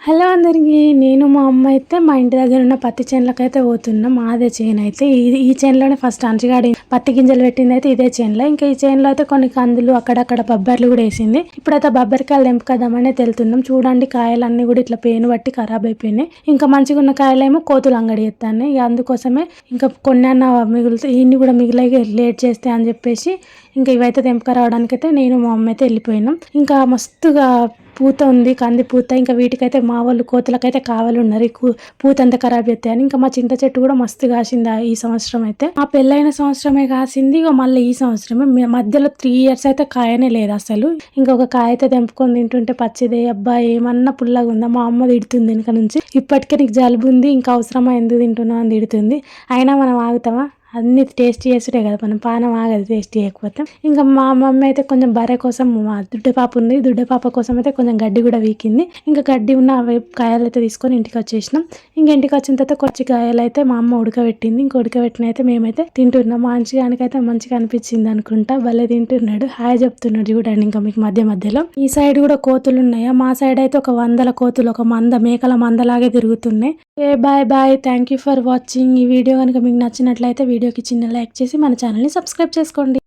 Hello అందరికీ. నేను మా అమ్మ అయితే మా ఇంటి దగ్గర ఉన్న పత్తి చేనులకైతే పోతున్నాం. మాదే చేను అయితే ఈ చేనులోనే ఫస్ట్ అంచుగాడి పత్తి గింజలు పెట్టింది అయితే ఇదే చేనులో. ఇంకా ఈ చేనులో అయితే కొన్ని కందులు అక్కడక్కడ బొబ్బర్లు కూడా వేసింది. ఇప్పుడైతే బొబ్బరికాయలు తెంపుకదామని వెళ్తున్నాం. చూడండి కాయలు అన్ని కూడా ఇట్లా పేను పట్టి ఖరాబ్ అయిపోయినాయి. ఇంకా మంచిగా ఉన్న కాయలేమో కోతులు అంగడి ఎత్తాయి. ఇక అందుకోసమే ఇంకా కొన్ని అన్న మిగులుతాయి, ఇన్ని కూడా మిగిలిన లేట్ చేస్తే అని చెప్పేసి ఇంకా ఇవైతే తెంపుకరావడానికి అయితే నేను మా అమ్మ అయితే వెళ్ళిపోయినాం. ఇంకా మస్తుగా పూత ఉంది, కంది పూత. ఇంకా వీటికైతే మా వాళ్ళు కోతులకైతే కావాలి ఉన్నారు, పూత అంతా ఖరాబ్ చేస్తాయని. ఇంకా మా చింత చెట్టు కూడా మస్తు కాసింది ఈ సంవత్సరం అయితే. ఆ పెళ్ళైన సంవత్సరమే కాసింది, ఇక మళ్ళీ ఈ సంవత్సరమే. మధ్యలో 3 years అయితే కాయనే లేదు అసలు. ఇంకొక కాయ అయితే తెంపుకొని తింటుంటే పచ్చిదే, అబ్బా ఏమన్నా పుల్లగా ఉందా. మా అమ్మ తిడుతుంది వెనక నుంచి, ఇప్పటికే నీకు జలుబు ఉంది ఇంకా అవసరమా ఎందుకు తింటున్నావు అని తిడుతుంది. అయినా మనం ఆగుతామా, అన్ని టేస్ట్ చేసుడే కదా, మనం పానం ఆగదు టేస్ట్ చేయకపోతే. ఇంకా మా మమ్మీ అయితే కొంచెం బర్రె కోసం, మా దుడ్డపాప ఉంది, దుడ్డపాప కోసం అయితే కొంచెం గడ్డి కూడా వీకింది. ఇంకా గడ్డి ఉన్న అవి కాయలు అయితే తీసుకొని ఇంటికి వచ్చేసినాం. ఇంకా ఇంటికి వచ్చిన తర్వాత కొచ్చి కాయలు అయితే మా అమ్మ ఉడకబెట్టింది. ఇంకా ఉడకబెట్టిన అయితే మేమైతే తింటున్నాం. మంచిగానికైతే మంచిగా అనిపించింది అనుకుంటా, భలే తింటున్నాడు, హాయ్ చెప్తున్నాడు చూడండి. ఇంకా మీకు మధ్య మధ్యలో ఈ సైడ్ కూడా కోతులు ఉన్నాయా, మా సైడ్ అయితే ఒక 100 కోతులు, ఒక మేకల మందలాగే తిరుగుతున్నాయి. Bye bye, thank you for watching. ఈ వీడియో కనుక మీకు నచ్చినట్లయితే వీడియోకి చిన్న లైక్ చేసి మన ఛానల్ని సబ్స్క్రైబ్ చేసుకోండి.